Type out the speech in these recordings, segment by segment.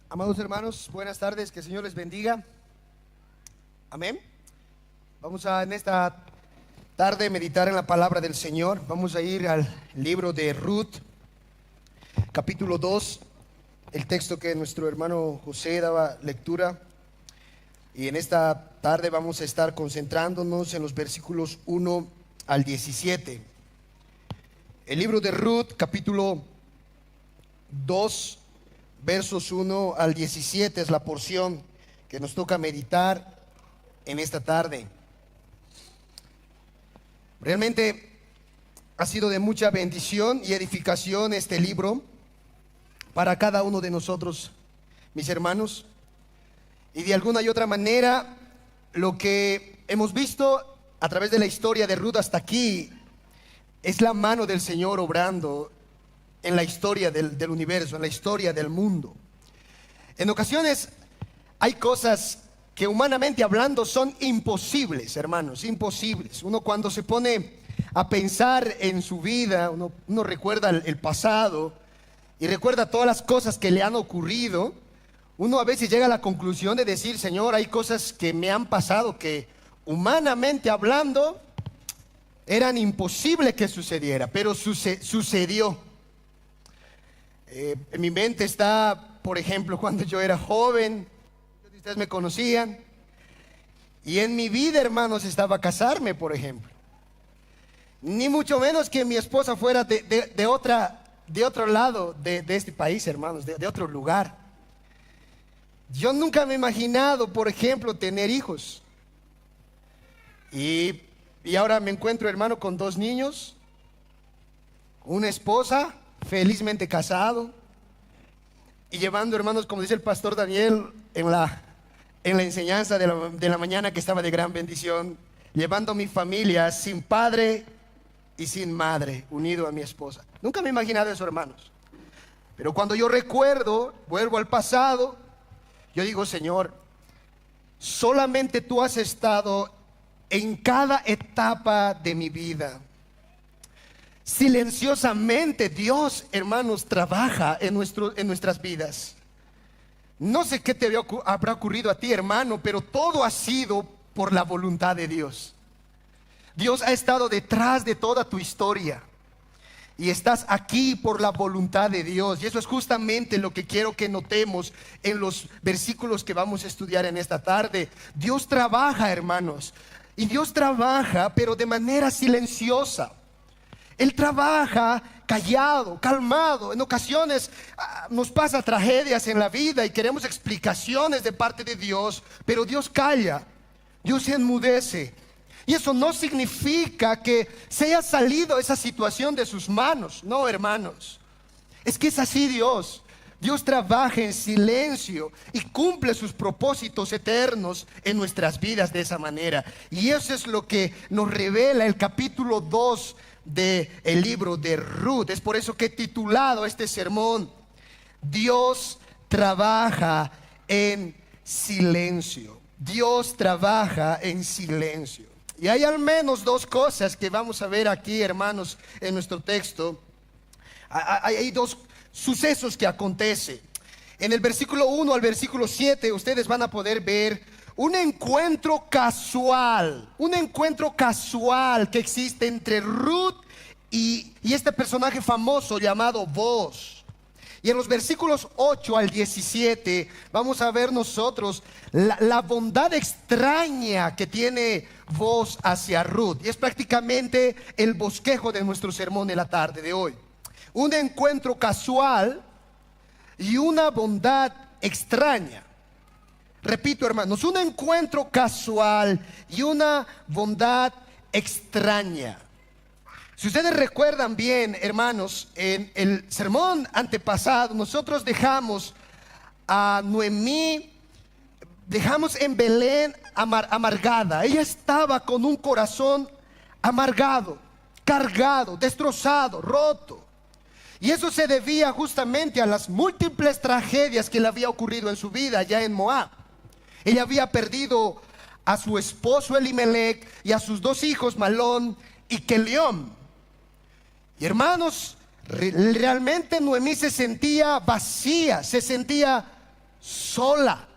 Amados hermanos, buenas tardes, que el Señor les bendiga. Amén. Vamos a en esta tarde meditar en la palabra del Señor. Vamos a ir al libro de Ruth, capítulo 2, el texto que nuestro hermano José daba lectura. Y en esta tarde vamos a estar concentrándonos en los versículos 1 al 17. El libro de Ruth, capítulo 2, versos 1 al 17 es la porción que nos toca meditar en esta tarde. Realmente ha sido de mucha bendición y edificación este libro para cada uno de nosotros, mis hermanos. Y de alguna y otra manera, lo que hemos visto a través de la historia de Ruth hasta aquí es la mano del Señor obrando en la historia del universo, en la historia del mundo. En ocasiones hay cosas que humanamente hablando son imposibles, hermanos, imposibles. Uno cuando se pone a pensar en su vida, uno recuerda el pasado y recuerda todas las cosas que le han ocurrido. Uno a veces llega a la conclusión de decir: Señor, hay cosas que me han pasado que humanamente hablando eran imposibles que sucediera, pero sucedió. En mi mente está, por ejemplo, cuando yo era joven, ustedes me conocían, y en mi vida, hermanos, estaba casarme, por ejemplo. Ni mucho menos que mi esposa fuera de otro lado de este país, hermanos, de otro lugar. Yo nunca me he imaginado, por ejemplo, tener hijos. Y ahora me encuentro, hermano, con 2 niños, una esposa, felizmente casado, y llevando, hermanos, como dice el pastor Daniel en la enseñanza de la mañana, que estaba de gran bendición, llevando a mi familia sin padre y sin madre, unido a mi esposa. Nunca me he imaginado eso, hermanos. Pero cuando yo recuerdo, vuelvo al pasado, yo digo: Señor, solamente tú has estado en cada etapa de mi vida. Silenciosamente Dios, hermanos, trabaja en nuestras vidas. No sé qué te habrá ocurrido a ti, hermano, pero todo ha sido por la voluntad de Dios. Dios ha estado detrás de toda tu historia y estás aquí por la voluntad de Dios. Y eso es justamente lo que quiero que notemos en los versículos que vamos a estudiar en esta tarde. Dios trabaja, hermanos, y Dios trabaja, pero de manera silenciosa. Él trabaja callado, calmado. En ocasiones nos pasa tragedias en la vida y queremos explicaciones de parte de Dios, pero Dios calla, Dios se enmudece. Y eso no significa que se haya salido esa situación de sus manos. No, hermanos, es que es así Dios. Dios trabaja en silencio y cumple sus propósitos eternos en nuestras vidas de esa manera. Y eso es lo que nos revela el capítulo 2 del libro de Ruth. Es por eso que he titulado este sermón: Dios trabaja en silencio. Dios trabaja en silencio. Y hay al menos 2 cosas que vamos a ver aquí, hermanos, en nuestro texto. Hay 2 sucesos que acontecen. En el versículo 1 al versículo 7 ustedes van a poder ver un encuentro casual que existe entre Ruth y este personaje famoso llamado Boaz. Y en los versículos 8 al 17 vamos a ver nosotros la bondad extraña que tiene Boaz hacia Ruth. Y es prácticamente el bosquejo de nuestro sermón de la tarde de hoy. Un encuentro casual y una bondad extraña. Repito, hermanos, un encuentro casual y una bondad extraña. Si ustedes recuerdan bien, hermanos, en el sermón antepasado nosotros dejamos a Noemí, dejamos en Belén amargada. Ella estaba con un corazón amargado, cargado, destrozado, roto. Y eso se debía justamente a las múltiples tragedias que le había ocurrido en su vida allá en Moab. Ella había perdido a su esposo Elimelech y a sus 2 hijos Malón y Kelión. Y hermanos, realmente Noemí se sentía vacía, se sentía sola.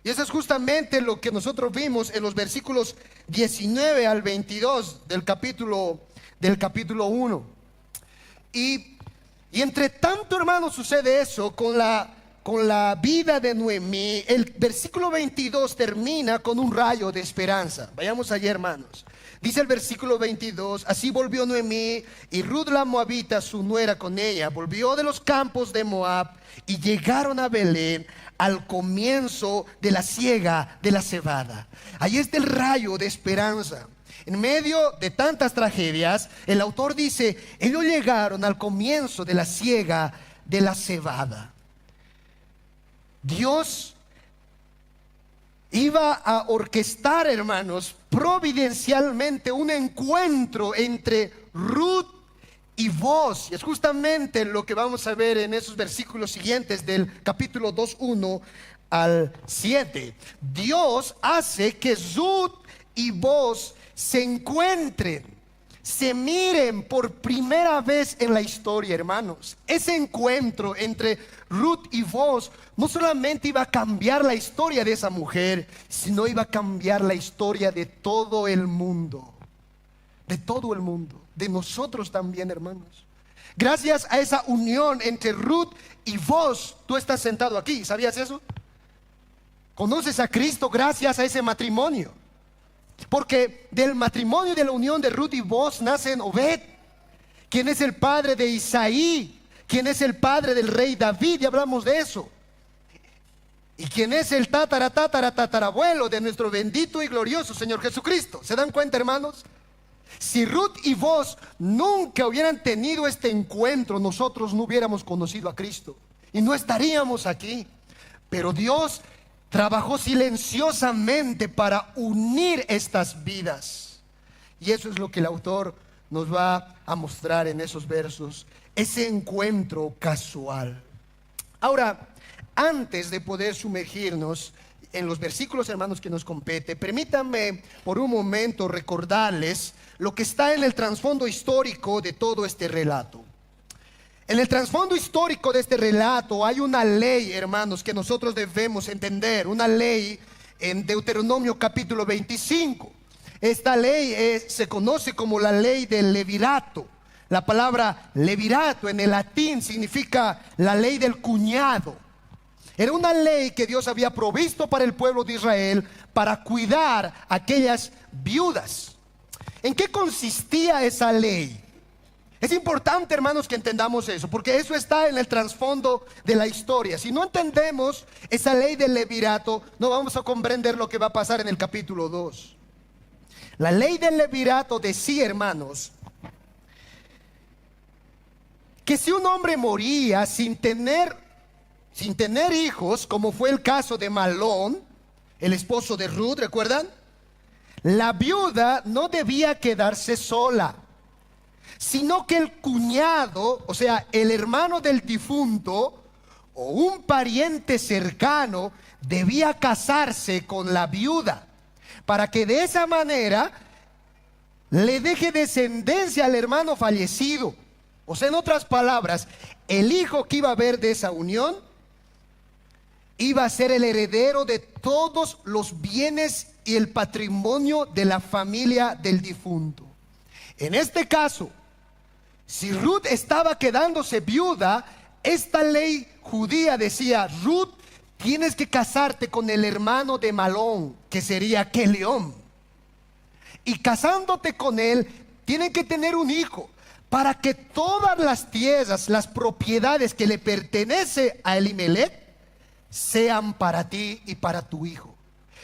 Y eso es justamente lo que nosotros vimos en los versículos 19 al 22 del capítulo 1. Y entre tanto, hermanos, sucede eso con la vida de Noemí. El versículo 22 termina con un rayo de esperanza. Vayamos allá, hermanos. Dice el versículo 22: así volvió Noemí y Ruth la moabita, su nuera, con ella. Volvió de los campos de Moab y llegaron a Belén al comienzo de la siega de la cebada. Ahí está el rayo de esperanza. En medio de tantas tragedias, el autor dice: ellos llegaron al comienzo de la siega de la cebada. Dios iba a orquestar, hermanos, providencialmente un encuentro entre Ruth y Boaz. Y es justamente lo que vamos a ver en esos versículos siguientes del capítulo 2:1 al 7. Dios hace que Ruth y Boaz se encuentren, se miren por primera vez en la historia, hermanos. Ese encuentro entre Ruth y Boaz no solamente iba a cambiar la historia de esa mujer, sino iba a cambiar la historia de todo el mundo. De todo el mundo, de nosotros también, hermanos. Gracias a esa unión entre Ruth y Boaz, tú estás sentado aquí. ¿Sabías eso? Conoces a Cristo gracias a ese matrimonio. Porque del matrimonio, de la unión de Ruth y Boaz, nacen Obed, quien es el padre de Isaí, quien es el padre del rey David, y hablamos de eso. Y quien es el tatarabuelo de nuestro bendito y glorioso Señor Jesucristo. ¿Se dan cuenta, hermanos? Si Ruth y Boaz nunca hubieran tenido este encuentro, nosotros no hubiéramos conocido a Cristo y no estaríamos aquí. Pero Dios trabajó silenciosamente para unir estas vidas. Y eso es lo que el autor nos va a mostrar en esos versos, ese encuentro casual. Ahora, antes de poder sumergirnos en los versículos, hermanos, que nos compete, permítanme por un momento recordarles lo que está en el trasfondo histórico de todo este relato. En el trasfondo histórico de este relato hay una ley, hermanos, que nosotros debemos entender. Una ley en Deuteronomio capítulo 25. Esta ley se conoce como la ley del levirato. La palabra levirato en el latín significa la ley del cuñado. Era una ley que Dios había provisto para el pueblo de Israel para cuidar a aquellas viudas. ¿En qué consistía esa ley? Es importante, hermanos, que entendamos eso, porque eso está en el trasfondo de la historia. Si no entendemos esa ley del levirato, no vamos a comprender lo que va a pasar en el capítulo 2. La ley del levirato decía, hermanos, que si un hombre moría sin tener hijos, como fue el caso de Malón, el esposo de Ruth, ¿recuerdan? La viuda no debía quedarse sola, sino que el cuñado, o sea, el hermano del difunto o un pariente cercano, debía casarse con la viuda, para que de esa manera le deje descendencia al hermano fallecido. O sea, en otras palabras, el hijo que iba a haber de esa unión iba a ser el heredero de todos los bienes y el patrimonio de la familia del difunto. En este caso, si Ruth estaba quedándose viuda, esta ley judía decía: Ruth, tienes que casarte con el hermano de Malón, que sería Quelión, y casándote con él, tienen que tener un hijo, para que todas las tierras, las propiedades que le pertenece a Elimelech, sean para ti y para tu hijo.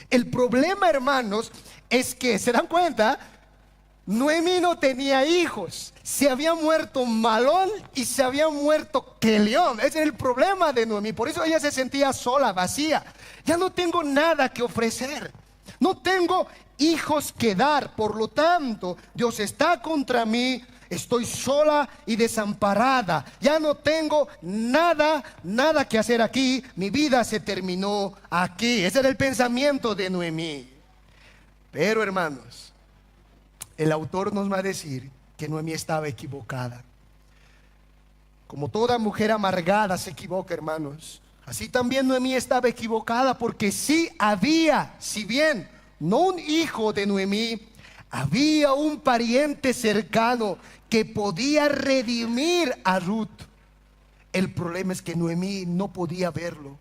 El problema, hermanos, es que, ¿se dan cuenta? Noemí no tenía hijos. Se había muerto Malón y se había muerto Quelión. Ese era el problema de Noemí. Por eso ella se sentía sola, vacía. Ya no tengo nada que ofrecer. No tengo hijos que dar. Por lo tanto, Dios está contra mí. Estoy sola y desamparada. Ya no tengo nada que hacer aquí. Mi vida se terminó aquí. Ese era el pensamiento de Noemí. Pero, hermanos, el autor nos va a decir que Noemí estaba equivocada. Como toda mujer amargada se equivoca, hermanos. Así también Noemí estaba equivocada, porque sí había, si bien no un hijo de Noemí, había un pariente cercano que podía redimir a Ruth. El problema es que Noemí no podía verlo.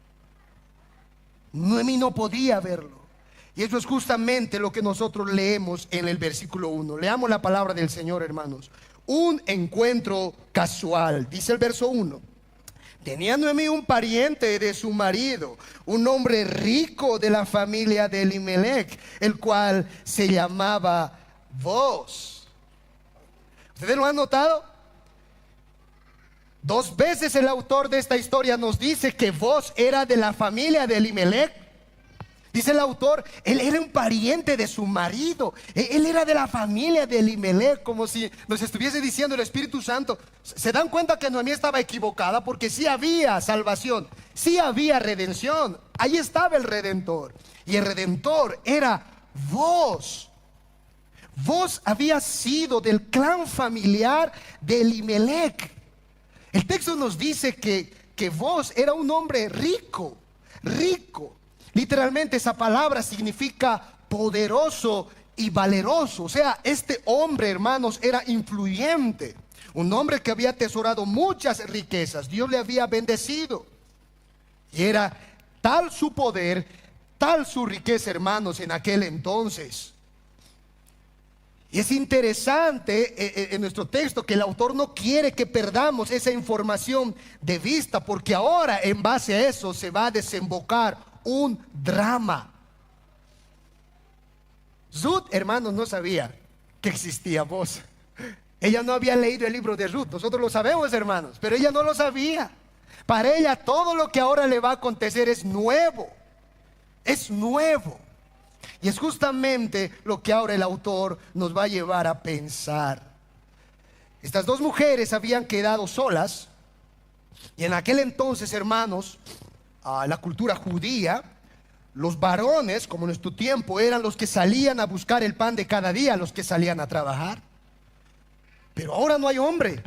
Noemí no podía verlo. Y eso es justamente lo que nosotros leemos en el versículo 1. Leamos la palabra del Señor, hermanos. Un encuentro casual, dice el verso 1. Tenía Noemí un pariente de su marido, un hombre rico de la familia de Elimelech, el cual se llamaba Boaz. ¿Ustedes lo han notado? 2 veces el autor de esta historia nos dice que Boaz era de la familia de Elimelech. Dice el autor, él era un pariente de su marido. Él era de la familia de Elimelech, como si nos estuviese diciendo el Espíritu Santo. ¿Se dan cuenta que Noemí estaba equivocada? Porque sí había salvación, sí había redención. Ahí estaba el Redentor. Y el Redentor era Boaz. Boaz había sido del clan familiar de Elimelech. El texto nos dice que Boaz era un hombre rico, rico. Literalmente esa palabra significa poderoso y valeroso. O sea, este hombre, hermanos, era influyente. Un hombre que había atesorado muchas riquezas. Dios le había bendecido. Y era tal su poder, tal su riqueza, hermanos, en aquel entonces. Y es interesante en nuestro texto que el autor no quiere que perdamos esa información de vista, porque ahora en base a eso se va a desembocar un drama. Ruth, hermanos, no sabía que existía Boaz. Ella no había leído el libro de Ruth. Nosotros lo sabemos, hermanos, pero ella no lo sabía. Para ella todo lo que ahora le va a acontecer es nuevo. Es nuevo. Y es justamente lo que ahora el autor nos va a llevar a pensar. Estas 2 mujeres habían quedado solas. Y en aquel entonces, hermanos, la cultura judía, los varones, como en nuestro tiempo, eran los que salían a buscar el pan de cada día, los que salían a trabajar. Pero ahora no hay hombre,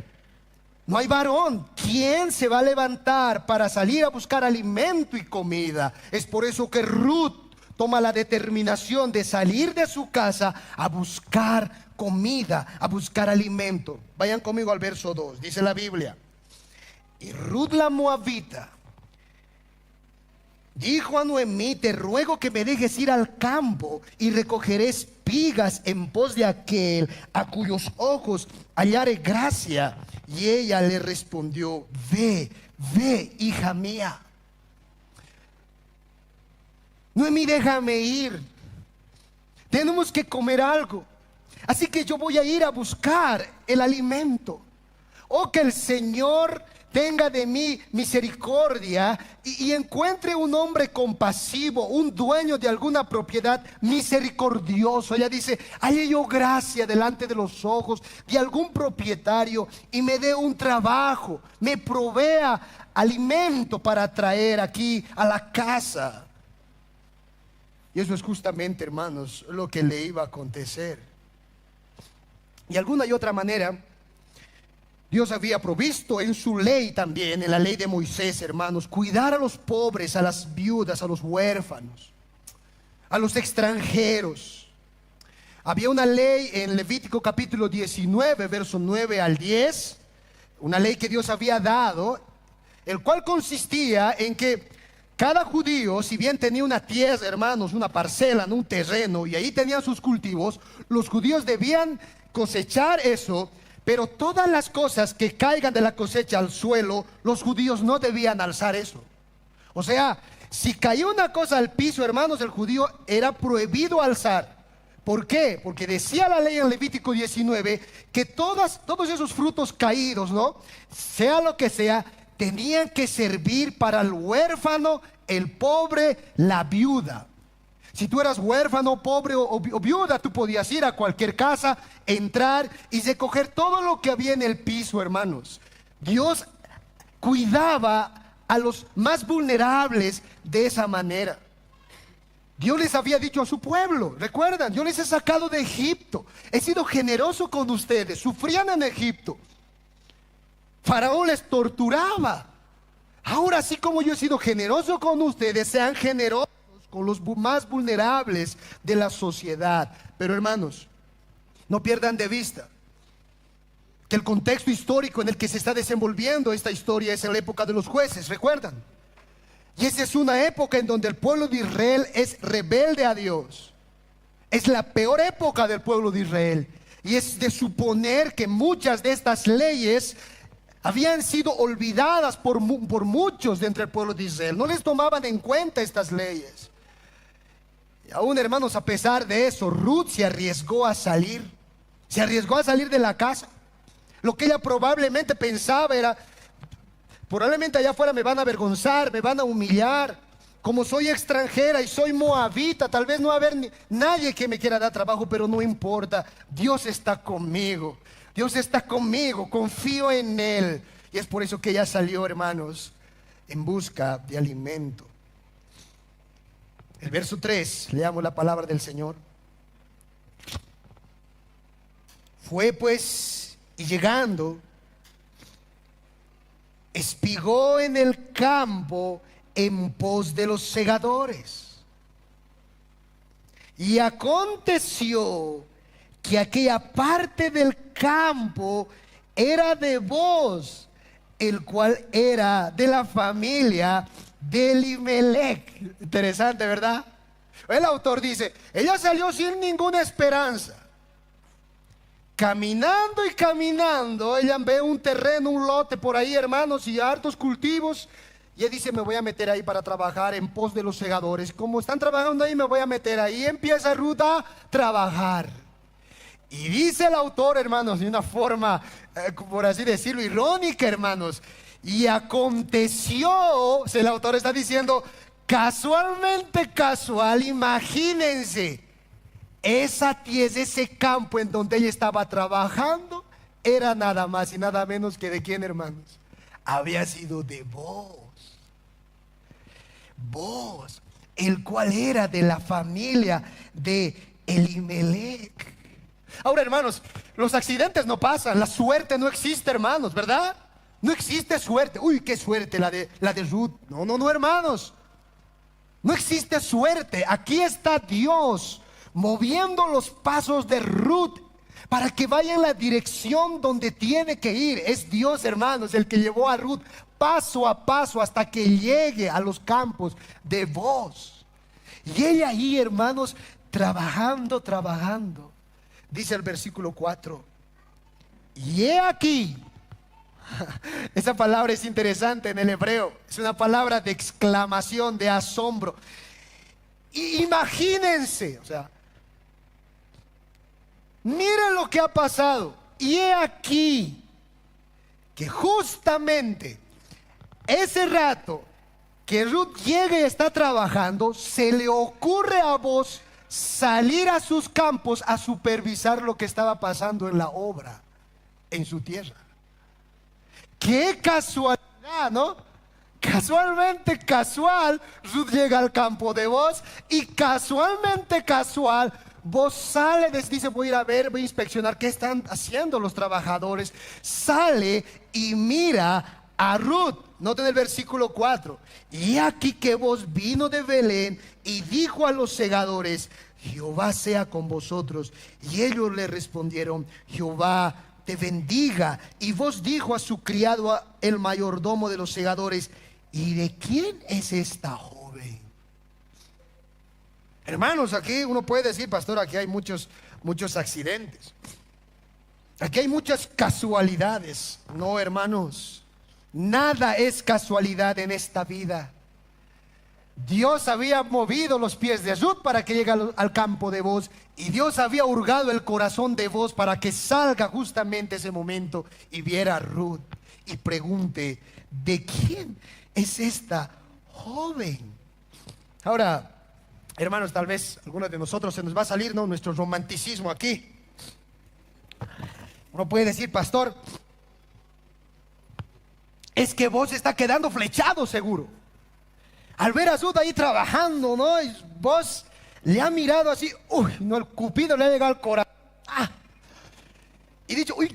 no hay varón. ¿Quién se va a levantar para salir a buscar alimento y comida? Es por eso que Ruth toma la determinación de salir de su casa a buscar comida, a buscar alimento. Vayan conmigo al verso 2, dice la Biblia. Y Ruth la moabita dijo a Noemí: te ruego que me dejes ir al campo y recogeré espigas en pos de aquel a cuyos ojos hallare gracia. Y ella le respondió: ve, ve, hija mía. Noemí, déjame ir. Tenemos que comer algo. Así que yo voy a ir a buscar el alimento. Oh, que el Señor tenga de mí misericordia y encuentre un hombre compasivo, un dueño de alguna propiedad misericordioso. Ella dice: halle yo gracia delante de los ojos de algún propietario y me dé un trabajo, me provea alimento para traer aquí a la casa. Y eso es justamente, hermanos, lo que le iba a acontecer. De alguna y otra manera, Dios había provisto en su ley también, en la ley de Moisés, hermanos, cuidar a los pobres, a las viudas, a los huérfanos, a los extranjeros. Había una ley en Levítico capítulo 19, verso 9 al 10, una ley que Dios había dado, el cual consistía en que cada judío, si bien tenía una tierra, hermanos, una parcela, un terreno, y ahí tenían sus cultivos, los judíos debían cosechar eso. Pero todas las cosas que caigan de la cosecha al suelo, los judíos no debían alzar eso. O sea, si caía una cosa al piso, hermanos, el judío era prohibido alzar. ¿Por qué? Porque decía la ley en Levítico 19 que todos esos frutos caídos, ¿no? Sea lo que sea, tenían que servir para el huérfano, el pobre, la viuda. Si tú eras huérfano, pobre o viuda, tú podías ir a cualquier casa, entrar y recoger todo lo que había en el piso, hermanos. Dios cuidaba a los más vulnerables de esa manera. Dios les había dicho a su pueblo, recuerdan, yo les he sacado de Egipto, he sido generoso con ustedes, sufrían en Egipto. Faraón les torturaba, Ahora, así como yo he sido generoso con ustedes, sean generosos con los más vulnerables de la sociedad. Pero hermanos, no pierdan de vista que el contexto histórico en el que se está desenvolviendo esta historia es en la época de los jueces, ¿recuerdan? Y esa es una época en donde el pueblo de Israel es rebelde a Dios. Es la peor época del pueblo de Israel. Y es de suponer que muchas de estas leyes habían sido olvidadas por muchos de entre el pueblo de Israel. No les tomaban en cuenta estas leyes. Y aún, hermanos, a pesar de eso, Ruth se arriesgó a salir. Se arriesgó a salir de la casa. Lo que ella probablemente pensaba era: probablemente allá afuera me van a avergonzar, me van a humillar. Como soy extranjera y soy moabita, tal vez no va a haber nadie que me quiera dar trabajo, pero no importa. Dios está conmigo. Dios está conmigo, confío en Él. Y es por eso que ella salió, hermanos, en busca de alimento. El verso 3, leamos la palabra del Señor. Fue pues, y llegando, espigó en el campo en pos de los segadores. Y aconteció que aquella parte del campo era de Booz, el cual era de la familia de Elimelech. Interesante, ¿verdad? El autor dice: ella salió sin ninguna esperanza. Caminando y caminando, ella ve un terreno, un lote por ahí, hermanos, y hartos cultivos. Y ella dice: me voy a meter ahí para trabajar en pos de los segadores. Como están trabajando ahí, me voy a meter ahí. Y empieza Ruth a trabajar. Y dice el autor, hermanos, de una forma, por así decirlo, irónica, hermanos: y aconteció, el autor está diciendo, casualmente casual, imagínense, ese campo en donde ella estaba trabajando era nada más y nada menos que ¿de quién, hermanos? Había sido de Booz, el cual era de la familia de Elimelech. Ahora, hermanos, los accidentes no pasan, la suerte no existe, hermanos, ¿verdad? No existe suerte. Uy, qué suerte la de Ruth. No, hermanos, no existe suerte. Aquí está Dios moviendo los pasos de Ruth para que vaya en la dirección donde tiene que ir. Es Dios, hermanos, el que llevó a Ruth paso a paso hasta que llegue a los campos de Booz. Y ella ahí, hermanos, trabajando. Dice el versículo 4: y he aquí. Esa palabra es interesante en el hebreo. Es una palabra de exclamación, de asombro. Y imagínense, o sea, miren lo que ha pasado. Y he aquí que justamente ese rato que Ruth llega y está trabajando, se le ocurre a Booz salir a sus campos a supervisar lo que estaba pasando en la obra, en su tierra. Qué casualidad, ¿no? Casualmente casual, Ruth llega al campo de Booz, y casualmente casual, Booz sale, dice: voy a ir a ver, voy a inspeccionar qué están haciendo los trabajadores. Sale y mira a Ruth. Noten el versículo 4: y aquí que Booz vino de Belén y dijo a los segadores: Jehová sea con vosotros. Y ellos le respondieron: Jehová te bendiga. Y Booz dijo a su criado, el mayordomo de los segadores: ¿y de quién es esta joven? Hermanos, aquí uno puede decir: pastor, aquí hay muchos accidentes, aquí hay muchas casualidades. No, hermanos, nada es casualidad en esta vida. Dios había movido los pies de Ruth para que llegue al campo de Booz, y Dios había hurgado el corazón de Booz para que salga justamente ese momento y viera a Ruth y pregunte: ¿de quién es esta joven? Ahora, hermanos, tal vez a algunos de nosotros se nos va a salir, ¿no?, nuestro romanticismo aquí. Uno puede decir: pastor, es que Booz está quedando flechado seguro. Al ver a Ruth ahí trabajando, ¿no? Y Booz le ha mirado así, uy, no, el cupido le ha llegado al corazón. Y dicho: uy,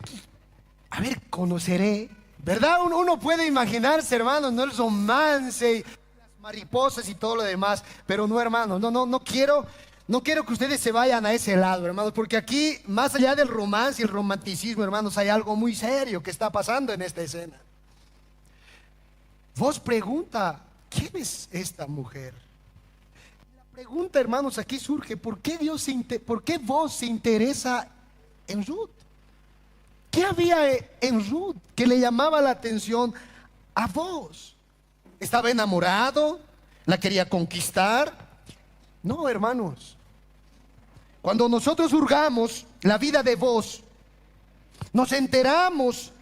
a ver, conoceré ¿Verdad? Uno puede imaginarse, hermanos, no el romance, las mariposas y todo lo demás, pero no, hermanos, no quiero que ustedes se vayan a ese lado, hermanos, porque aquí, más allá del romance y el romanticismo, hermanos, hay algo muy serio que está pasando en esta escena. Vos pregunta, ¿quién es esta mujer? La pregunta, hermanos, aquí surge, ¿por qué vos se interesa en Ruth? ¿Qué había en Ruth que le llamaba la atención a vos? ¿Estaba enamorado? ¿La quería conquistar? No, hermanos. Cuando nosotros hurgamos la vida de vos, nos enteramos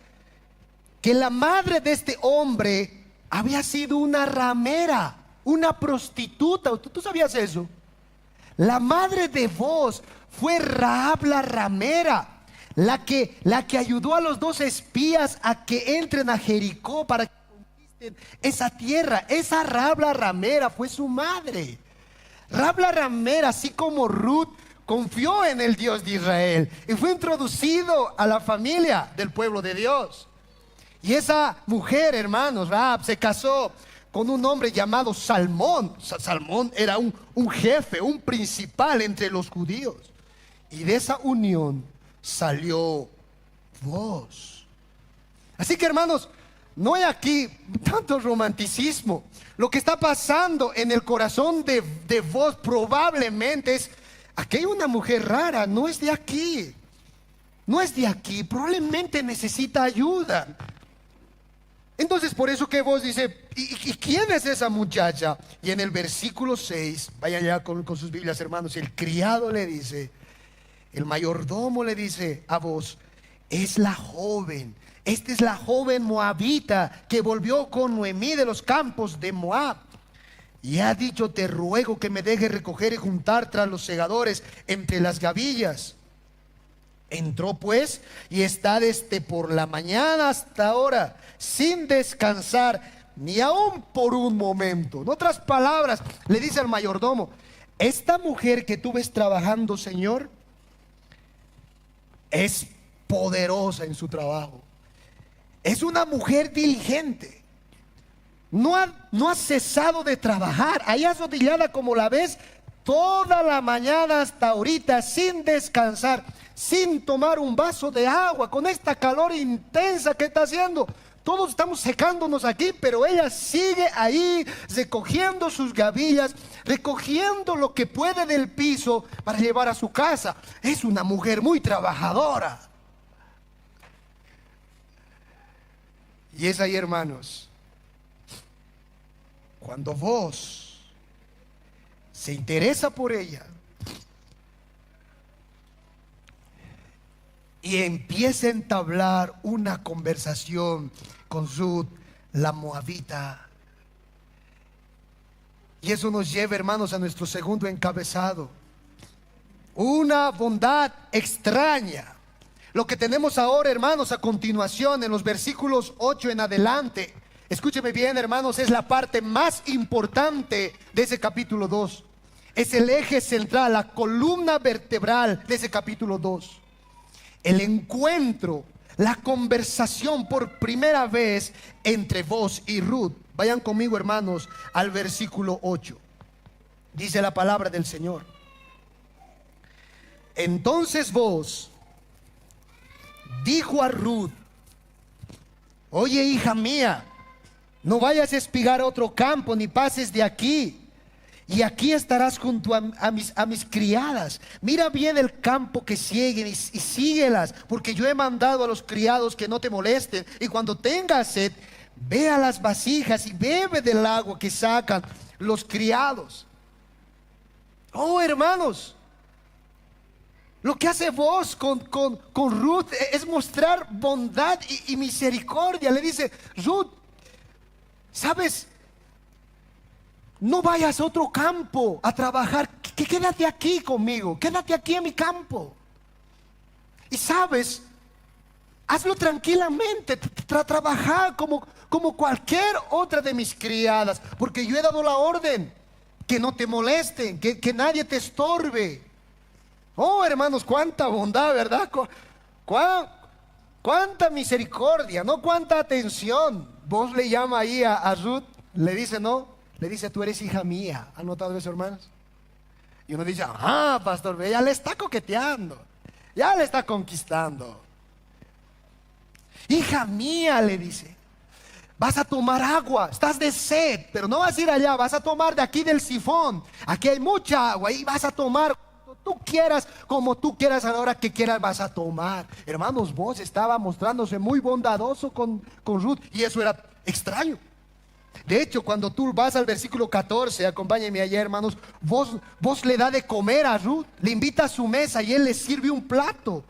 que la madre de este hombre había sido una ramera, una prostituta. ¿Tú sabías eso? La madre de vos fue Rahab la ramera. La que ayudó a los dos espías a que entren a Jericó para que conquisten esa tierra. Esa Rahab la ramera fue su madre. Rahab la ramera, así como Ruth, confió en el Dios de Israel y fue introducido a la familia del pueblo de Dios. Y esa mujer, hermanos, Rahab, se casó con un hombre llamado Salmón. Salmón era un jefe, un principal entre los judíos. Y de esa unión salió vos. Así que, hermanos, no hay aquí tanto romanticismo. Lo que está pasando en el corazón de vos probablemente es: aquí hay una mujer rara, no es de aquí, no es de aquí, probablemente necesita ayuda. Entonces, por eso que vos dice, ¿y quién es esa muchacha? Y en el versículo 6, vayan ya con sus Biblias, hermanos, el criado le dice, el mayordomo le dice a vos, es la joven, esta es la joven moabita que volvió con Noemí de los campos de Moab. Y ha dicho, te ruego que me dejes recoger y juntar tras los segadores entre las gavillas. Entró pues y está desde por la mañana hasta ahora, sin descansar, ni aun por un momento. En otras palabras, le dice al mayordomo, esta mujer que tú ves trabajando, Señor, es poderosa en su trabajo. Es una mujer diligente. No ha cesado de trabajar. Ahí arrodillada como la ves, toda la mañana hasta ahorita, sin descansar, sin tomar un vaso de agua, con esta calor intensa que está haciendo. Todos estamos secándonos aquí, pero ella sigue ahí recogiendo sus gavillas, recogiendo lo que puede del piso para llevar a su casa. Es una mujer muy trabajadora. Y es ahí, hermanos, cuando vos se interesa por ella y empieza a entablar una conversación con Ruth, la moabita. Y eso nos lleva, hermanos, a nuestro segundo encabezado. Una bondad extraña. Lo que tenemos ahora, hermanos, a continuación, en los versículos 8 en adelante, escúcheme bien, hermanos, es la parte más importante de ese capítulo 2. Es el eje central, la columna vertebral de ese capítulo 2. El encuentro, la conversación por primera vez entre vos y Ruth. Vayan conmigo, hermanos, al versículo 8. Dice la palabra del Señor. Entonces vos dijo a Ruth, oye, hija mía, no vayas a espigar a otro campo, ni pases de aquí. Y aquí estarás junto a mis criadas. Mira bien el campo que siguen y síguelas, porque yo he mandado a los criados que no te molesten. Y cuando tengas sed, ve a las vasijas y bebe del agua que sacan los criados. Oh, hermanos, lo que hace vos con Ruth es mostrar bondad y misericordia. Le dice, Ruth, ¿sabes? No vayas a otro campo a trabajar, quédate aquí conmigo, quédate aquí en mi campo. Y sabes, hazlo tranquilamente, trabajar como cualquier otra de mis criadas, porque yo he dado la orden, que no te molesten, que nadie te estorbe. Oh, hermanos, cuánta bondad, ¿verdad? Cuánta misericordia, no cuánta atención. Vos le llama ahí a Ruth, le dice, no, le dice, tú eres hija mía. ¿Han notado eso, hermanos? Y uno dice, ah, pastor, ve, ya le está coqueteando, ya le está conquistando. Hija mía, le dice, vas a tomar agua, estás de sed, pero no vas a ir allá, vas a tomar de aquí del sifón. Aquí hay mucha agua y vas a tomar tú quieras, como tú quieras, a la hora que quieras vas a tomar. Hermanos, vos estaba mostrándose muy bondadoso con Ruth, y eso era extraño. De hecho, cuando tú vas al versículo 14, acompáñenme allá, hermanos, vos le da de comer a Ruth, le invita a su mesa y él le sirve un plato.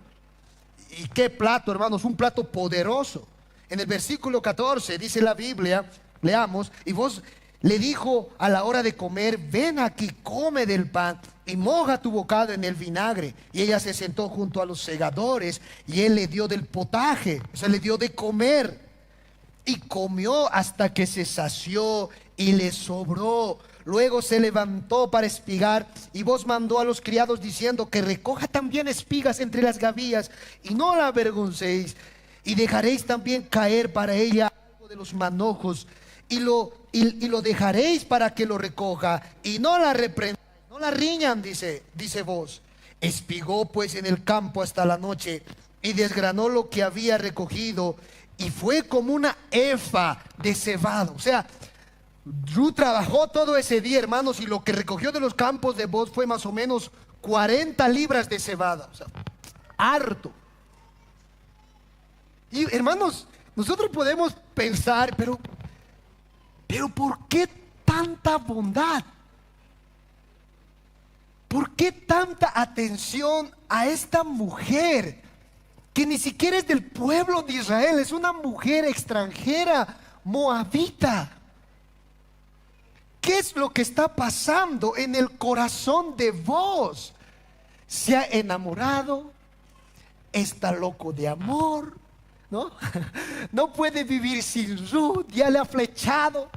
¿Y qué plato, hermanos? Un plato poderoso. En el versículo 14 dice la Biblia, leamos, y vos le dijo a la hora de comer, ven aquí, come del pan y moja tu bocado en el vinagre. Y ella se sentó junto a los segadores y él le dio del potaje, o sea, le dio de comer. Y comió hasta que se sació y le sobró. Luego se levantó para espigar, y vos mandó a los criados diciendo que recoja también espigas entre las gavillas y no la avergoncéis. Y dejaréis también caer para ella algo de los manojos y lo dejaréis para que lo recoja, y no la reprendáis, no la riñan, dice vos. Espigó pues en el campo hasta la noche y desgranó lo que había recogido, y fue como una efa de cebada. O sea, Ruth trabajó todo ese día, hermanos, y lo que recogió de los campos de Boaz fue más o menos 40 libras de cebada. O sea, harto. Y hermanos, nosotros podemos pensar, pero ¿por qué tanta bondad? ¿Por qué tanta atención a esta mujer que ni siquiera es del pueblo de Israel? Es una mujer extranjera, moabita. ¿Qué es lo que está pasando en el corazón de vos? Se ha enamorado, está loco de amor, ¿no? No puede vivir sin Ruth, ya le ha flechado.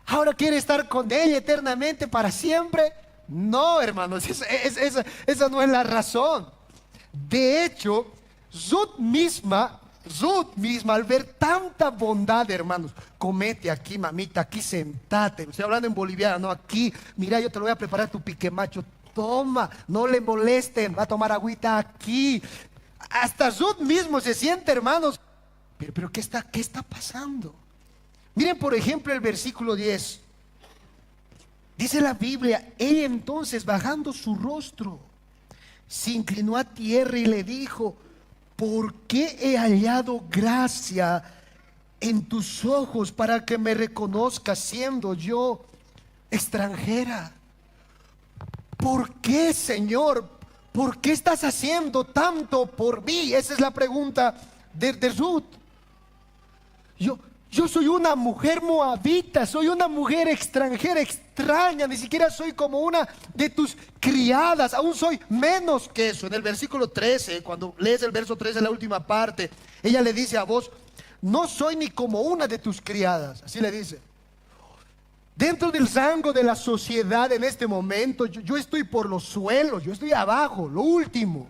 Ahora quiere estar con ella eternamente para siempre. No, hermanos, esa no es la razón. De hecho, Ruth misma, al ver tanta bondad, hermanos, comete aquí, mamita, aquí sentate. Estoy hablando en boliviano, ¿no? Aquí, mira, yo te lo voy a preparar tu piquemacho. Toma, no le molesten, va a tomar agüita aquí. Hasta Ruth mismo se siente, hermanos. Pero ¿qué está pasando? Miren, por ejemplo, el versículo 10. Dice la Biblia, ella entonces, bajando su rostro, se inclinó a tierra y le dijo, ¿por qué he hallado gracia en tus ojos para que me reconozcas siendo yo extranjera? ¿Por qué, Señor? ¿Por qué estás haciendo tanto por mí? Esa es la pregunta de Ruth. Yo soy una mujer moabita, soy una mujer extranjera, extraña, ni siquiera soy como una de tus criadas, aún soy menos que eso. En el versículo 13, cuando lees el verso 13, la última parte, ella le dice a vos, no soy ni como una de tus criadas, así le dice. Dentro del rango de la sociedad en este momento, yo estoy por los suelos, yo estoy abajo, lo último.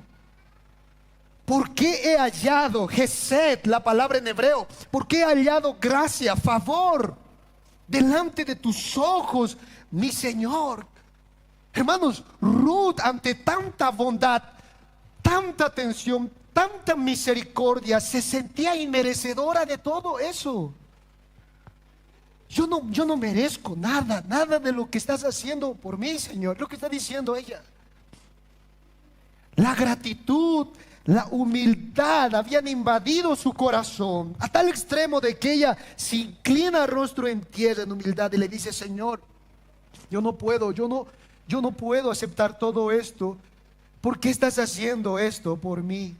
¿Por qué he hallado Gesed, la palabra en hebreo? ¿Por qué he hallado gracia, favor delante de tus ojos, mi Señor? Hermanos, Ruth, ante tanta bondad, tanta atención, tanta misericordia, se sentía inmerecedora de todo eso. Yo no merezco nada de lo que estás haciendo por mí, Señor. Lo que está diciendo ella. La gratitud, la humildad habían invadido su corazón a tal extremo de que ella se inclina rostro en tierra en humildad y le dice, Señor, yo no puedo aceptar todo esto. ¿Por qué estás haciendo esto por mí?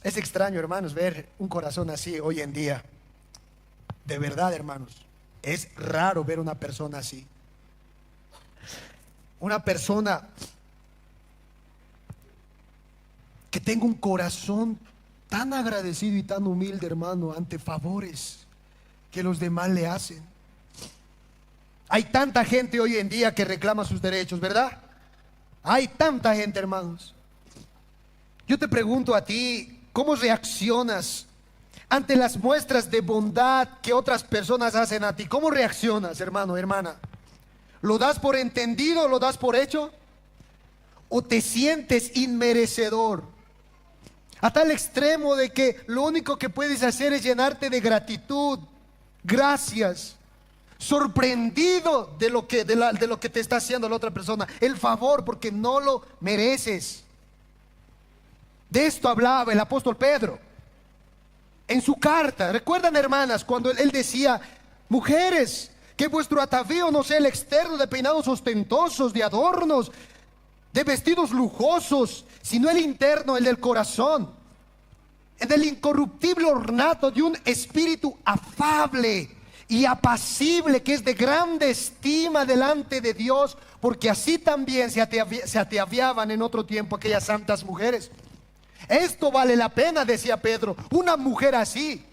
Es extraño, hermanos, ver un corazón así hoy en día. De verdad, hermanos, es raro ver una persona así. Una persona que tenga un corazón tan agradecido y tan humilde, hermano, ante favores que los demás le hacen. Hay tanta gente hoy en día que reclama sus derechos, ¿verdad? Hay tanta gente, hermanos. Yo te pregunto a ti, ¿cómo reaccionas ante las muestras de bondad que otras personas hacen a ti? ¿Cómo reaccionas, hermano, hermana? ¿Lo das por entendido? ¿Lo das por hecho? ¿O te sientes inmerecedor? A tal extremo de que lo único que puedes hacer es llenarte de gratitud, gracias, sorprendido de lo que te está haciendo la otra persona, el favor, porque no lo mereces. De esto hablaba el apóstol Pedro en su carta. ¿Recuerdan, hermanas, cuando él decía: mujeres, que vuestro atavío no sea el externo de peinados ostentosos, de adornos, de vestidos lujosos, sino el interno, el del corazón, en el incorruptible ornato de un espíritu afable y apacible, que es de grande estima delante de Dios, porque así también se ataviaban en otro tiempo aquellas santas mujeres. Esto vale la pena, decía Pedro, una mujer así,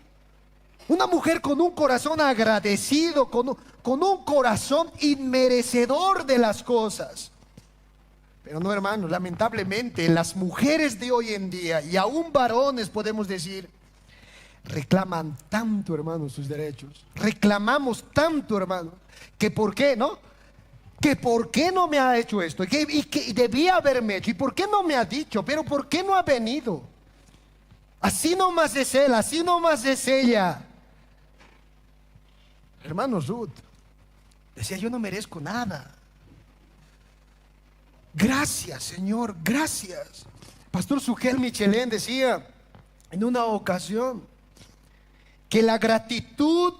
una mujer con un corazón agradecido, con un corazón inmerecedor de las cosas. Pero no, hermanos, lamentablemente las mujeres de hoy en día, y aún varones podemos decir, reclaman tanto, hermanos, sus derechos. Reclamamos tanto, hermanos, que por qué, ¿no? Que por qué no me ha hecho esto, y que debía haberme hecho, y por qué no me ha dicho, pero por qué no ha venido. Así nomás es él, así nomás es ella. Hermano, Ruth decía: yo no merezco nada. Gracias, Señor, gracias. Pastor Sugel Michelén decía en una ocasión que la gratitud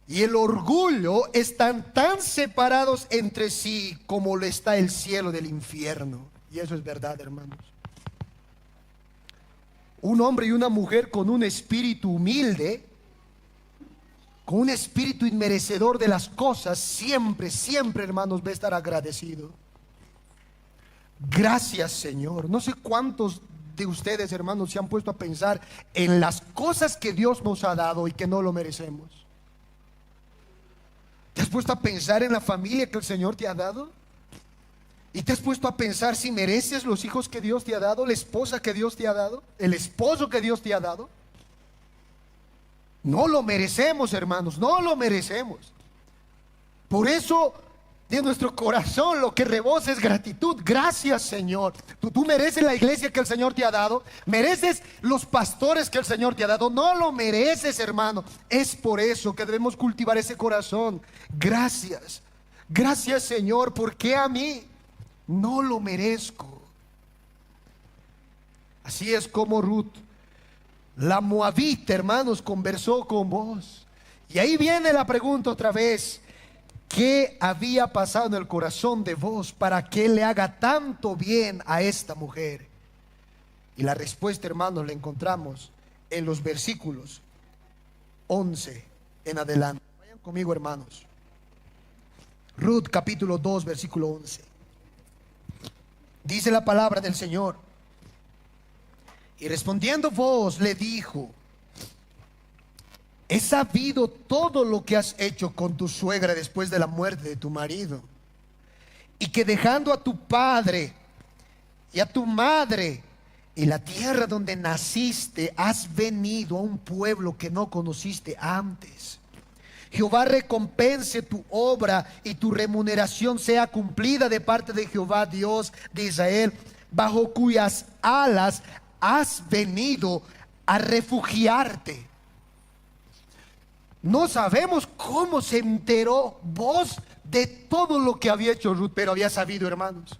y el orgullo están tan separados entre sí como lo está el cielo del infierno. Y eso es verdad, hermanos. Un hombre y una mujer con un espíritu humilde, con un espíritu inmerecedor de las cosas, siempre, siempre, hermanos, va a estar agradecido. Gracias, Señor. No sé cuántos de ustedes, hermanos, se han puesto a pensar en las cosas que Dios nos ha dado y que no lo merecemos. ¿Te has puesto a pensar en la familia que el Señor te ha dado? ¿Y te has puesto a pensar si mereces los hijos que Dios te ha dado, la esposa que Dios te ha dado, el esposo que Dios te ha dado? No lo merecemos, hermanos, no lo merecemos. Por eso de nuestro corazón lo que rebosa es gratitud. Gracias, Señor. Tú mereces la iglesia que el Señor te ha dado, mereces los pastores que el Señor te ha dado. No lo mereces, hermano. Es por eso que debemos cultivar ese corazón. Gracias, gracias, Señor, porque a mí no lo merezco. Así es como Ruth, la moabita, hermanos, conversó con vos. Y ahí viene la pregunta otra vez: ¿qué había pasado en el corazón de vos para que le haga tanto bien a esta mujer? Y la respuesta, hermanos, la encontramos en los versículos 11 en adelante. Vayan conmigo, hermanos. Ruth capítulo 2, versículo 11. Dice la palabra del Señor: y respondiendo vos le dijo: he sabido todo lo que has hecho con tu suegra después de la muerte de tu marido, y que dejando a tu padre y a tu madre y la tierra donde naciste, has venido a un pueblo que no conociste antes. Jehová recompense tu obra y tu remuneración sea cumplida de parte de Jehová Dios de Israel, bajo cuyas alas has venido a refugiarte. No sabemos cómo se enteró vos de todo lo que había hecho Ruth, pero había sabido, hermanos.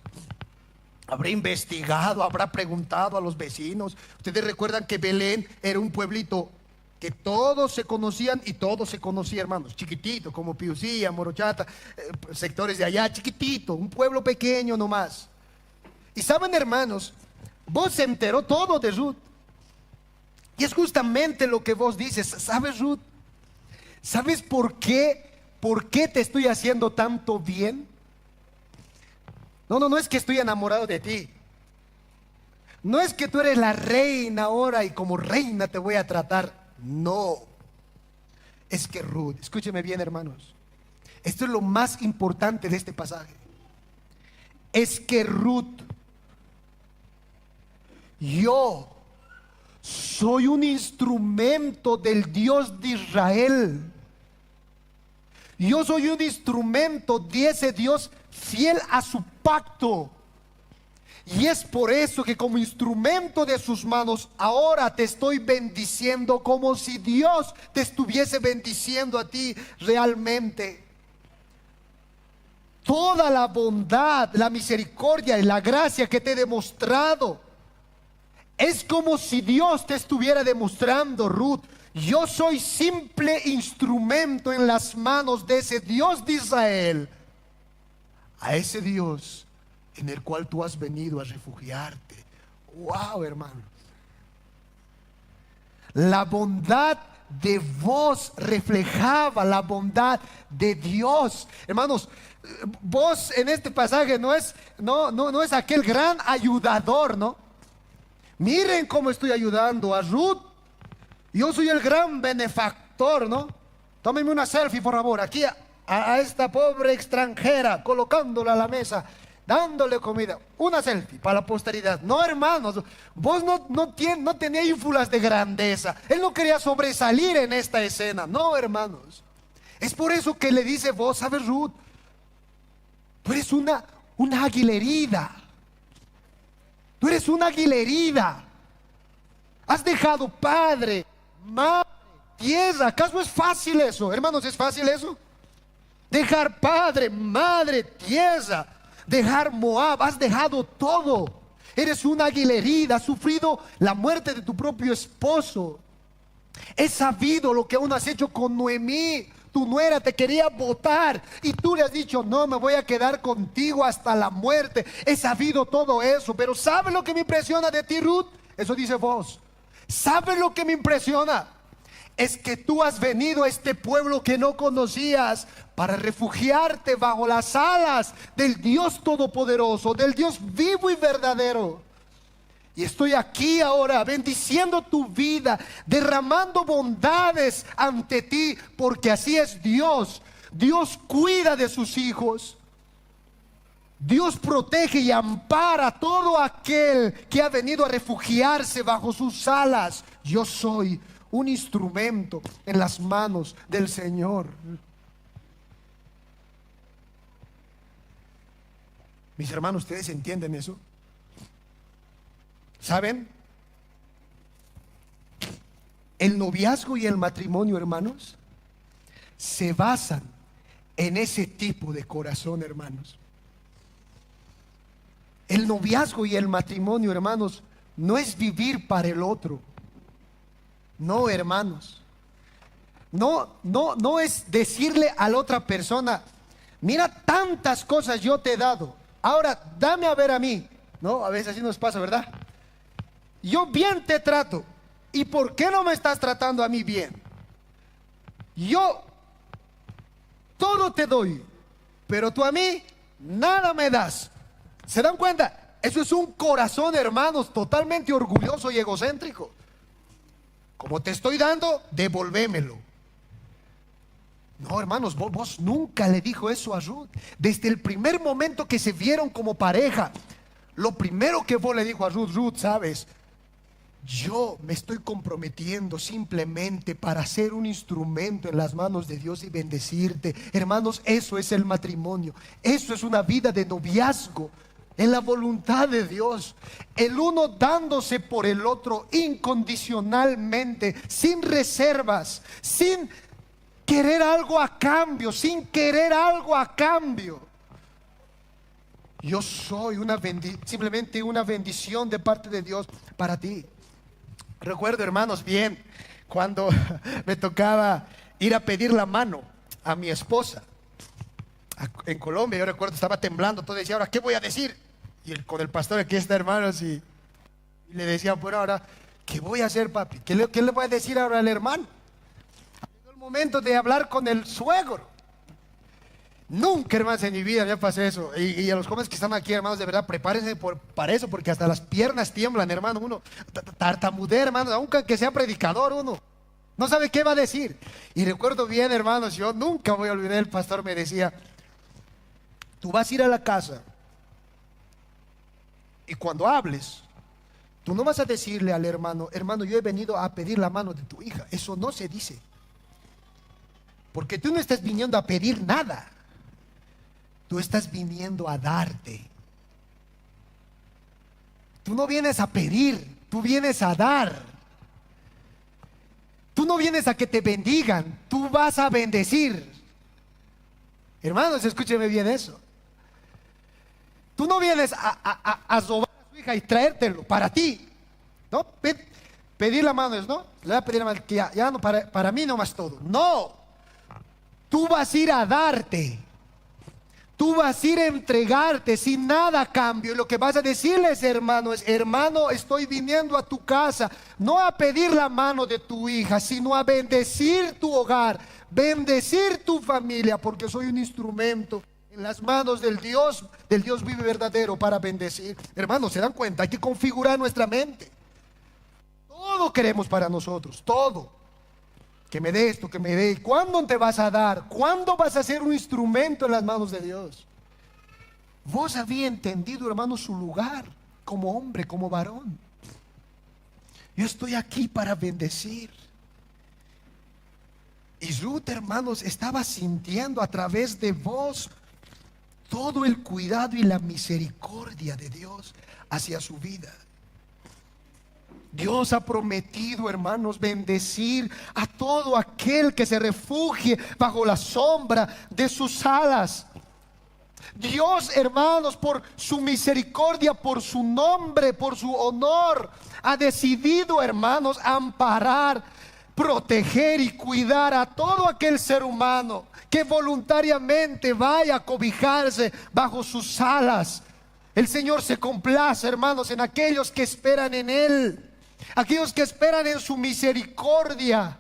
Habrá investigado, habrá preguntado a los vecinos. Ustedes recuerdan que Belén era un pueblito que todos se conocían y todos se conocían, hermanos, chiquitito, como Piusía, Morochata, sectores de allá, chiquitito, un pueblo pequeño nomás. Y saben, hermanos, vos se enteró todo de Ruth. Y es justamente lo que vos dices. ¿Sabes, Ruth? ¿Sabes por qué? ¿Por qué te estoy haciendo tanto bien? No es que estoy enamorado de ti. No es que tú eres la reina ahora y como reina te voy a tratar. No. Es que Ruth, escúcheme bien, hermanos. Esto es lo más importante de este pasaje. Es que Ruth yo soy un instrumento del Dios de Israel. Yo soy un instrumento de ese Dios fiel a su pacto. Y es por eso que como instrumento de sus manos ahora te estoy bendiciendo, como si Dios te estuviese bendiciendo a ti realmente. Toda la bondad, la misericordia y la gracia que te he demostrado, es como si Dios te estuviera demostrando, Ruth: yo soy simple instrumento en las manos de ese Dios de Israel, a ese Dios en el cual tú has venido a refugiarte. Wow, hermanos. La bondad de vos reflejaba la bondad de Dios. Hermanos, vos en este pasaje no es aquel gran ayudador, ¿no? Miren cómo estoy ayudando a Ruth. Yo soy el gran benefactor, ¿no? Tómenme una selfie, por favor, aquí a esta pobre extranjera, colocándola a la mesa, dándole comida. Una selfie para la posteridad. No, hermanos, vos no tenías ínfulas de grandeza. Él no quería sobresalir en esta escena. No, hermanos. Es por eso que le dice: vos, ¿sabes, Ruth? Tú eres una águila herida. Tú eres una águila herida. Has dejado padre, madre, tierra. ¿Acaso es fácil eso? Hermanos, ¿es fácil eso? Dejar padre, madre, tierra, dejar Moab. Has dejado todo. Eres una águila herida. Has sufrido la muerte de tu propio esposo. He sabido lo que aún has hecho con Noemí. Tu nuera te quería botar y tú le has dicho: no, me voy a quedar contigo hasta la muerte. He sabido todo eso, pero ¿sabes lo que me impresiona de ti, Ruth? Eso dice vos. ¿Sabes lo que me impresiona? Es que tú has venido a este pueblo que no conocías para refugiarte bajo las alas del Dios Todopoderoso, del Dios vivo y verdadero. Y estoy aquí ahora bendiciendo tu vida, derramando bondades ante ti, porque así es Dios. Dios cuida de sus hijos. Dios protege y ampara a todo aquel que ha venido a refugiarse bajo sus alas. Yo soy un instrumento en las manos del Señor. Mis hermanos, ¿ustedes entienden eso? ¿Saben? El noviazgo y el matrimonio, hermanos, se basan en ese tipo de corazón, hermanos. El noviazgo y el matrimonio, hermanos, no es vivir para el otro. No, hermanos. No es decirle a la otra persona: mira, tantas cosas yo te he dado, ahora dame a ver a mí. No, a veces así nos pasa, ¿verdad? Yo bien te trato, ¿y por qué no me estás tratando a mí bien? Yo todo te doy, pero tú a mí nada me das. ¿Se dan cuenta? Eso es un corazón, hermanos, totalmente orgulloso y egocéntrico. Como te estoy dando, devolvémelo. No, hermanos, vos nunca le dijo eso a Ruth. Desde el primer momento que se vieron como pareja, lo primero que vos le dijo a Ruth: Ruth, ¿sabes? Yo me estoy comprometiendo simplemente para ser un instrumento en las manos de Dios y bendecirte. Hermanos, eso es el matrimonio. Eso es una vida de noviazgo en la voluntad de Dios. El uno dándose por el otro incondicionalmente, sin reservas, sin querer algo a cambio, sin querer algo a cambio. Yo soy simplemente una bendición de parte de Dios para ti. Recuerdo, hermanos, bien cuando me tocaba ir a pedir la mano a mi esposa en Colombia. Yo recuerdo, estaba temblando todo, decía: ahora, ¿qué voy a decir? Y con el pastor aquí está, hermanos, y le decía: bueno, ahora, ¿qué voy a hacer, papi? ¿Qué le voy a decir ahora al hermano? Ha llegado el momento de hablar con el suegro. Nunca, hermanos, en mi vida me pasó eso. Y a los jóvenes que están aquí, hermanos, de verdad, prepárense para eso, porque hasta las piernas tiemblan, hermano. Uno tartamudea, hermanos, aunque sea predicador, uno no sabe qué va a decir. Y recuerdo bien, hermanos, yo nunca voy a olvidar, el pastor me decía: tú vas a ir a la casa y cuando hables, Tú no vas a decirle al hermano: hermano, yo he venido a pedir la mano de tu hija. Eso no se dice. Porque tú no estás viniendo a pedir nada. Tú estás viniendo a darte. Tú no vienes a pedir, tú vienes a dar. Tú no vienes a que te bendigan, tú vas a bendecir. Hermanos, escúcheme bien eso. Tú no vienes a robar a su hija y traértelo para ti, ¿no? Pedir la mano es, ¿no? Le voy a pedir la mano, que ya no, para mí no más todo. No, tú vas a ir a darte. Tú vas a ir a entregarte sin nada a cambio. Y lo que vas a decirles, hermano, es: hermano, estoy viniendo a tu casa, no a pedir la mano de tu hija, sino a bendecir tu hogar, bendecir tu familia, porque soy un instrumento en las manos del Dios vivo y verdadero para bendecir. Hermanos, ¿se dan cuenta? Hay que configurar nuestra mente. Todo queremos para nosotros, todo. Que me dé esto, que me dé. ¿Cuándo te vas a dar? ¿Cuándo vas a ser un instrumento en las manos de Dios? Vos habías entendido, hermano, su lugar como hombre, como varón. Yo estoy aquí para bendecir. Y Ruth, hermanos, estaba sintiendo a través de vos todo el cuidado y la misericordia de Dios hacia su vida. Dios ha prometido, hermanos, bendecir a todo aquel que se refugie bajo la sombra de sus alas. Dios, hermanos, por su misericordia, por su nombre, por su honor, ha decidido, hermanos, amparar, proteger y cuidar a todo aquel ser humano que voluntariamente vaya a cobijarse bajo sus alas. El Señor se complace, hermanos, en aquellos que esperan en Él, aquellos que esperan en su misericordia,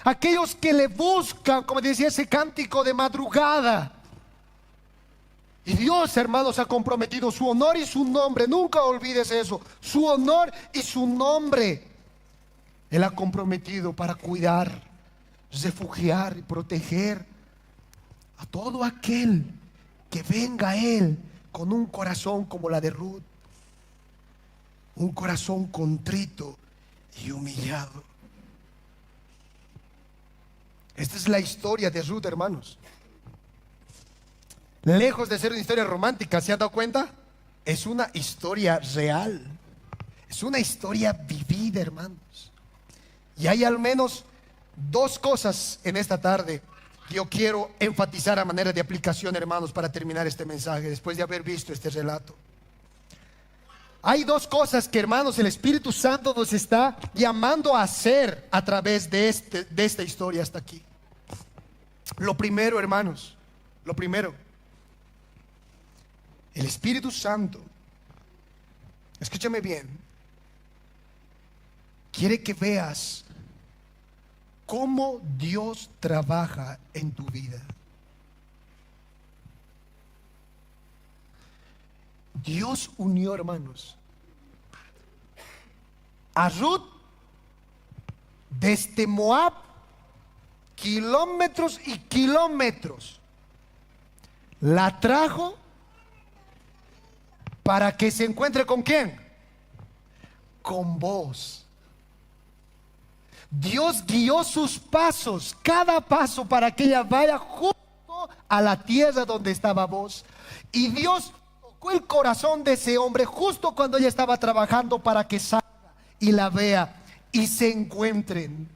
aquellos que le buscan, como decía ese cántico, de madrugada. Y Dios, hermanos, ha comprometido su honor y su nombre. Nunca olvides eso, su honor y su nombre. Él ha comprometido para cuidar, refugiar y proteger a todo aquel que venga a Él con un corazón como la de Ruth, un corazón contrito y humillado. Esta es la historia de Ruth, hermanos. Lejos de ser una historia romántica, ¿se han dado cuenta? Es una historia real. Es una historia vivida, hermanos. Y hay al menos dos cosas en esta tarde que yo quiero enfatizar a manera de aplicación, hermanos, para terminar este mensaje, después de haber visto este relato. Hay dos cosas que, hermanos, el Espíritu Santo nos está llamando a hacer a través de esta historia hasta aquí. Lo primero, hermanos, lo primero, el Espíritu Santo, escúchame bien, quiere que veas cómo Dios trabaja en tu vida. Dios unió, hermanos, a Ruth desde Moab, kilómetros y kilómetros. La trajo para que se encuentre ¿con quién? Con vos. Dios guió sus pasos, cada paso, para que ella vaya justo a la tierra donde estaba vos. Y Dios tocó el corazón de ese hombre justo cuando ella estaba trabajando para que salga y la vea y se encuentren.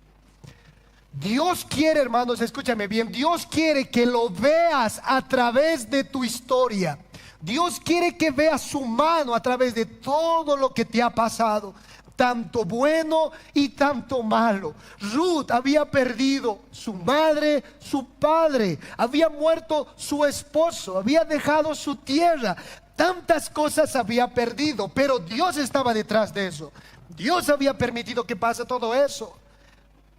Dios quiere, hermanos, escúchame bien, Dios quiere que lo veas a través de tu historia. Dios quiere que veas su mano a través de todo lo que te ha pasado, tanto bueno y tanto malo. Ruth había perdido su madre, su padre, había muerto su esposo, había dejado su tierra. Tantas cosas había perdido, pero Dios estaba detrás de eso. Dios había permitido que pase todo eso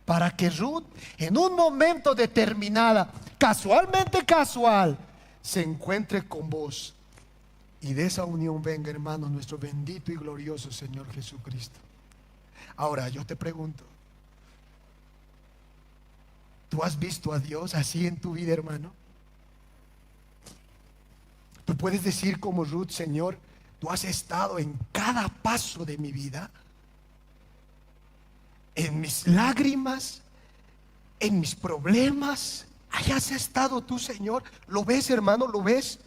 para que Ruth, en un momento determinado, casualmente casual, se encuentre con vos. Y de esa unión venga, hermanos, nuestro bendito y glorioso Señor Jesucristo. Ahora yo te pregunto, ¿tú has visto a Dios así en tu vida, hermano? Tú puedes decir como Ruth: Señor, Tú has estado en cada paso de mi vida, en mis lágrimas, en mis problemas. Ahí has estado tú, Señor. ¿Lo ves, hermano? ¿Lo ves?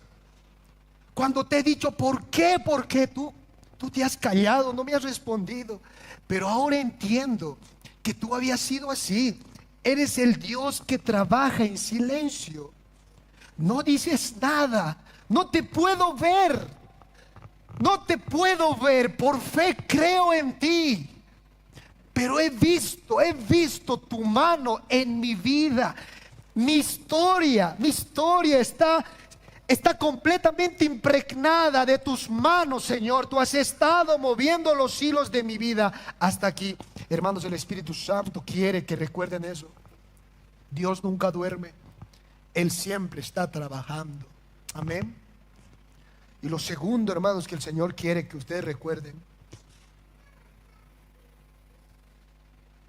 Cuando te he dicho, ¿por qué? Porque tú te has callado, no me has respondido. Pero ahora entiendo que tú habías sido así. Eres el Dios que trabaja en silencio. No dices nada. No te puedo ver. No te puedo ver. Por fe creo en ti. Pero he visto tu mano en mi vida. Mi historia está completamente impregnada de tus manos, Señor. Tú has estado moviendo los hilos de mi vida hasta aquí. Hermanos, el Espíritu Santo quiere que recuerden eso. Dios nunca duerme. Él siempre está trabajando. Amén. Y lo segundo, hermanos, que el Señor quiere que ustedes recuerden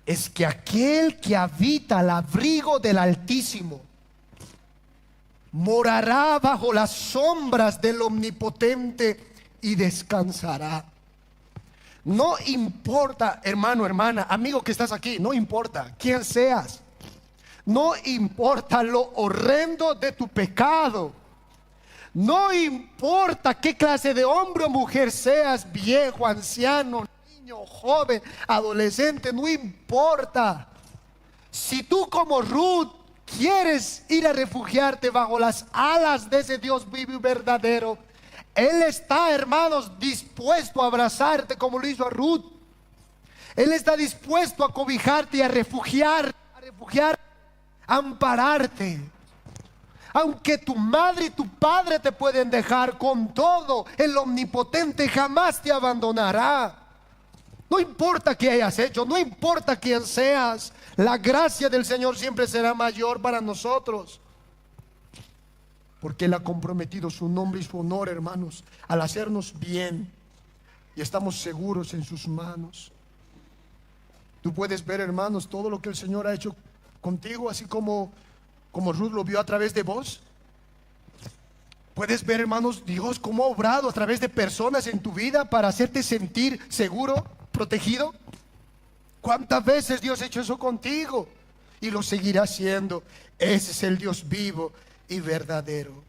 es que aquel que habita al abrigo del Altísimo morará bajo las sombras del Omnipotente y descansará. No importa, hermano, hermana, amigo que estás aquí, no importa quién seas, no importa lo horrendo de tu pecado, no importa qué clase de hombre o mujer seas, viejo, anciano, niño, joven, adolescente, no importa. Si tú como Ruth quieres ir a refugiarte bajo las alas de ese Dios vivo y verdadero, Él está, hermanos, dispuesto a abrazarte como lo hizo a Ruth. Él está dispuesto a cobijarte y a refugiar, a ampararte. Aunque tu madre y tu padre te pueden dejar, con todo, el Omnipotente jamás te abandonará. No importa qué hayas hecho, no importa quién seas, la gracia del Señor siempre será mayor para nosotros. Porque Él ha comprometido su nombre y su honor, hermanos, al hacernos bien. Y estamos seguros en sus manos. Tú puedes ver, hermanos, todo lo que el Señor ha hecho contigo, así como Ruth lo vio a través de vos. Puedes ver, hermanos, Dios cómo ha obrado a través de personas en tu vida para hacerte sentir seguro, protegido. ¿Cuántas veces Dios ha hecho eso contigo? Y lo seguirá haciendo. Ese es el Dios vivo y verdadero.